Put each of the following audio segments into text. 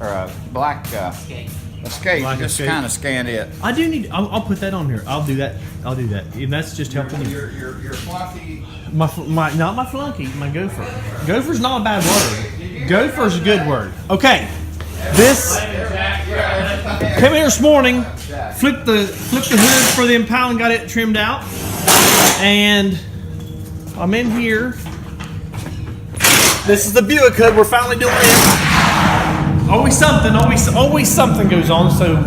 or a black escape. Black Just Escape. kind of scan it. I do need. I'll put that on here. I'll do that. And that's just helping you. Your fluffy. Not my flunky. My gopher. Gopher's not a bad word. Gopher's a good word. Okay. This came here this morning. Flipped the hood for the Impala and got it trimmed out. And I'm in here. This is the Buick hood. We're finally doing it. Always something goes on, so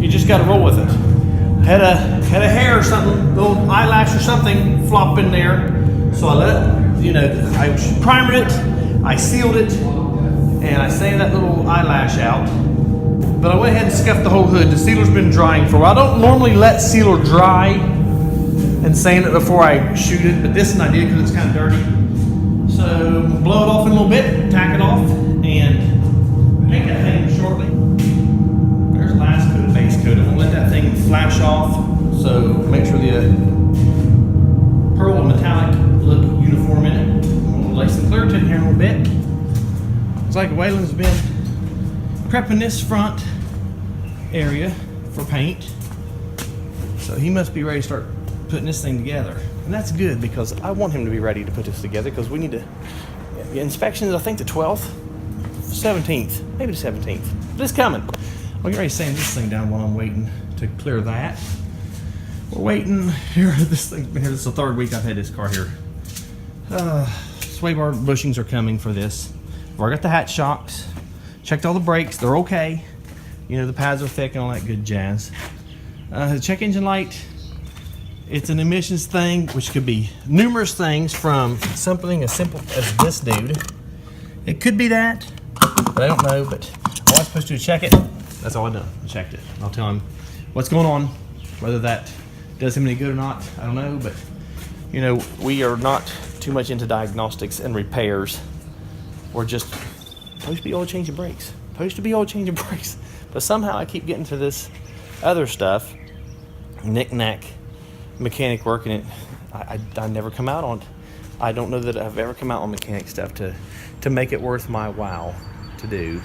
you just got to roll with it. Had a hair or something, little eyelash or something flop in there, so I let it, I primered it, I sealed it, and I sanded that little eyelash out. But I went ahead and scuffed the whole hood. The sealer's been drying for a while. I don't normally let sealer dry and sand it before I shoot it, but this one I did because it's kind of dirty. So blow it off in a little bit, tack it off, and make that thing shortly. There's last coat, base coat. I'm gonna let that thing flash off. So make sure the pearl and metallic look uniform in it. I'm gonna lay some clear tint here in a little bit. It's like Waylon's been prepping this front area for paint. So he must be ready to start putting this thing together. And that's good because I want him to be ready to put this together because we need to, inspections I think the 12th, 17th, maybe the 17th. But it's coming. We're getting ready to sand this thing down while I'm waiting to clear that. We're waiting here. This thing's been here. This is the third week I've had this car here. Sway bar bushings are coming for this. I've already got the hatch shocks. Checked all the brakes. They're okay. The pads are thick and all that good jazz. The check engine light. It's an emissions thing, which could be numerous things from something as simple as this dude. It could be that, but I don't know. But all I'm supposed to do is check it. That's all I done. I checked it. I'll tell him what's going on. Whether that does him any good or not, I don't know. But we are not too much into diagnostics and repairs. We're just supposed to be oil changing brakes. But somehow I keep getting to this other stuff, knick-knack mechanic work, and I never come out on it. I don't know that I've ever come out on mechanic stuff to make it worth my while to do.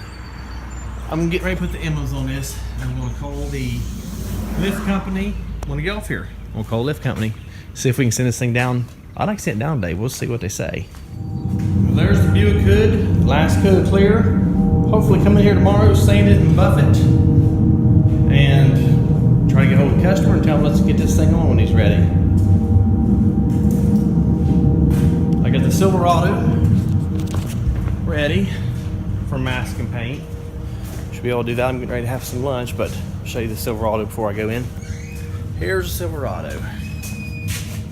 I'm getting ready to put the emos on this. I'm going to call the lift company. I'm going to get off here. I'm going to call the lift company, see if we can send this thing down. I'd like to send it down today. We'll see what they say. Well, there's the Buick hood. Last coat clear. Hopefully come in here tomorrow, sand it and buff it, and try to get hold of the customer and tell him let's get this thing on when he's ready. I got the Silverado ready for mask and paint. Should be able to do that. I'm getting ready to have some lunch, but I'll show you the Silverado before I go in. Here's the Silverado.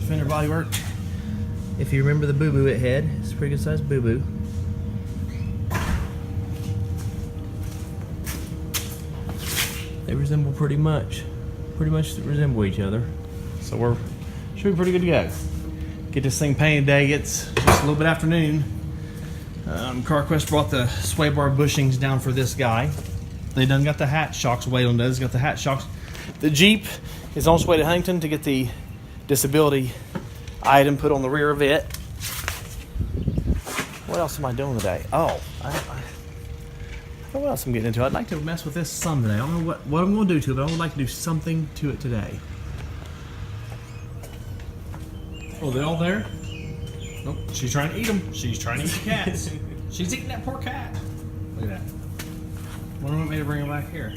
Fender bodywork. If you remember the boo-boo it had, it's a pretty good sized boo-boo. They resemble pretty much resemble each other. So should be pretty good to go. Get this thing painted today. It's just a little bit afternoon. CarQuest brought the sway bar bushings down for this guy. They done got the hatch shocks. Waylon does got the hatch shocks. The Jeep is on its way to Huntington to get the disability item put on the rear of it. What else am I doing today? Oh, I don't know what else I'm getting into. I'd like to mess with this some today. I don't know what I'm going to do to it, but I would like to do something to it today. Oh, they all there? Nope. She's trying to eat them. She's trying to eat the cats. She's eating that poor cat. Look at that. Wonder what made her bring her back here.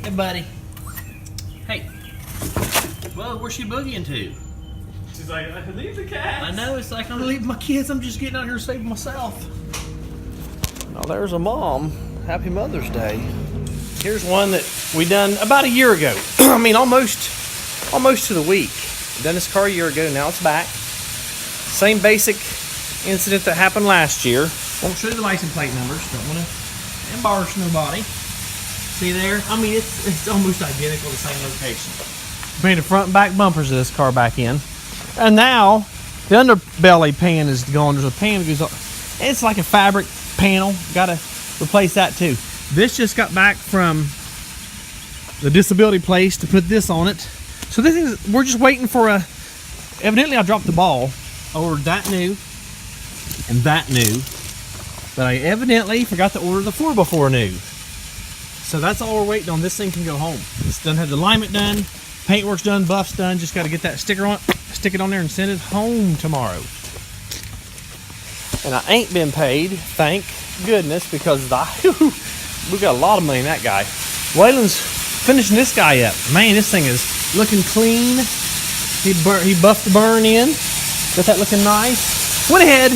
Hey, buddy. Hey. Well, where's she boogieing to? She's like, I can leave the cat. I know. It's like I'm leaving my kids. I'm just getting out here to save myself. Oh, there's a mom. Happy Mother's Day. Here's one that we done about a year ago. I mean, almost to the week. Done this car a year ago. Now it's back. Same basic incident that happened last year. Won't show you the license plate numbers. Don't want to embarrass nobody. See there? I mean, it's almost identical to the same location. Painted the front and back bumpers of this car back in. And now, the underbelly pan is gone. There's a pan that goes up. It's like a fabric panel. Got to replace that too. This just got back from the disability place to put this on it. So this is, we're just waiting for a, evidently I dropped the ball. Ordered that new and that new. But I evidently forgot to order the 4x4 new. So that's all we're waiting on. This thing can go home. It's done, had the alignment done, paintwork's done, buff's done. Just got to get that sticker on it, stick it on there, and send it home tomorrow. And I ain't been paid, thank goodness, because we got a lot of money in that guy. Waylon's finishing this guy up. Man, this thing is looking clean. He buffed the burn in. Got that looking nice. Went ahead.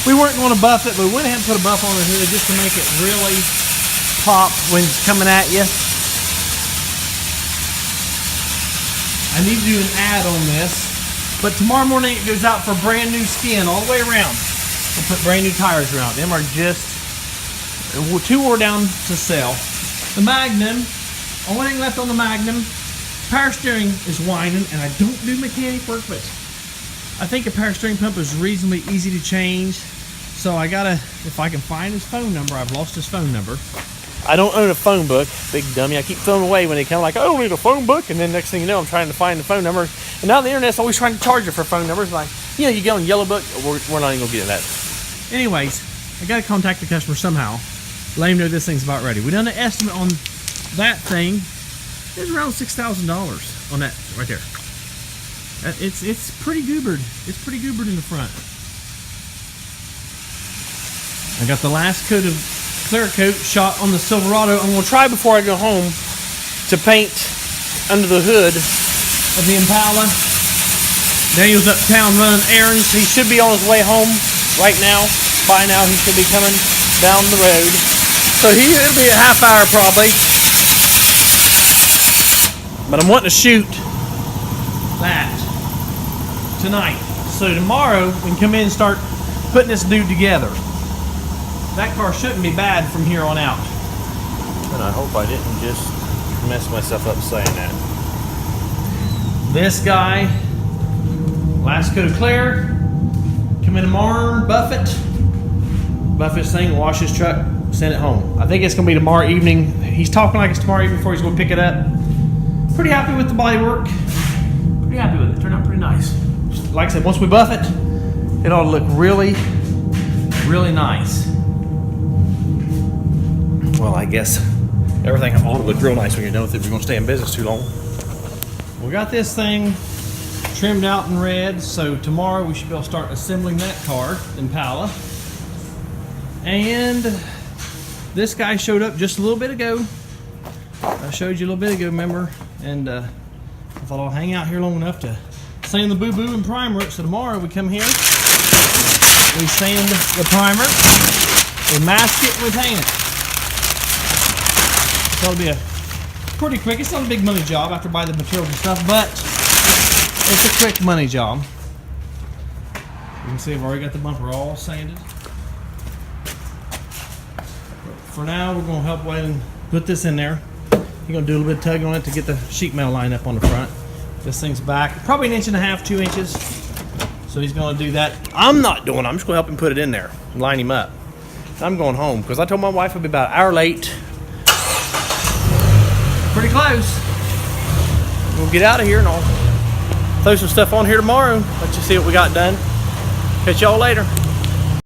We weren't going to buff it, but we went ahead and put a buff on the hood just to make it really pop when it's coming at you. I need to do an ad on this, but tomorrow morning it goes out for brand new skin all the way around. We'll put brand new tires around. Them are just 2 wore down to sell. The Magnum, only thing left on the Magnum, power steering is whining, and I don't do mechanic work, but I think a power steering pump is reasonably easy to change. So I gotta, if I can find his phone number, I've lost his phone number. I don't own a phone book, big dummy. I keep throwing away when they kind of like, I don't need a phone book, and then next thing you know, I'm trying to find the phone number. And now the internet's always trying to charge you for phone numbers. Like, you know, you get on Yellow Book, we're not even gonna get that. Anyways, I gotta contact the customer somehow. Let him know this thing's about ready. We done an estimate on that thing. It's around $6,000 on that right there. It's pretty goobered. It's pretty goobered in the front. I got the last coat of clear coat shot on the Silverado. I'm gonna try before I go home to paint under the hood of the Impala. Daniel's uptown running errands. He should be on his way home right now. By now he should be coming down the road. So it'll be a half hour probably. But I'm wanting to shoot that tonight. So tomorrow we can come in and start putting this dude together. That car shouldn't be bad from here on out. And I hope I didn't just mess myself up saying that. This guy, last coat of clear, come in tomorrow, buff this thing, wash his truck, send it home. I think it's gonna be tomorrow evening. He's talking like it's tomorrow evening before he's gonna pick it up. Pretty happy with the body work. Pretty happy with it. Turned out pretty nice. Like I said, once we buff it, it ought to look really, really nice. Well, I guess everything ought to look real nice when you're done with it. We're gonna stay in business too long. We got this thing trimmed out in red, so tomorrow we should be able to start assembling that car, Impala. And this guy showed up just a little bit ago. I showed you a little bit ago, remember? And I thought I'll hang out here long enough to sand the boo-boo and primer it. So tomorrow we come here, we sand the primer, we mask it, and we paint it. So it'll be a pretty quick, it's not a big money job after buy the materials and stuff, but it's a quick money job. You can see I've already got the bumper all sanded. For now, we're gonna help Waylon put this in there. He's gonna do a little bit of tugging on it to get the sheet metal line up on the front. This thing's back, probably 1.5 inches, 2 inches. So he's gonna do that. I'm not doing it, I'm just gonna help him put it in there and line him up. I'm going home, because I told my wife I'd be about an hour late. Pretty close. We'll get out of here and I'll throw some stuff on here tomorrow. Let you see what we got done. Catch y'all later.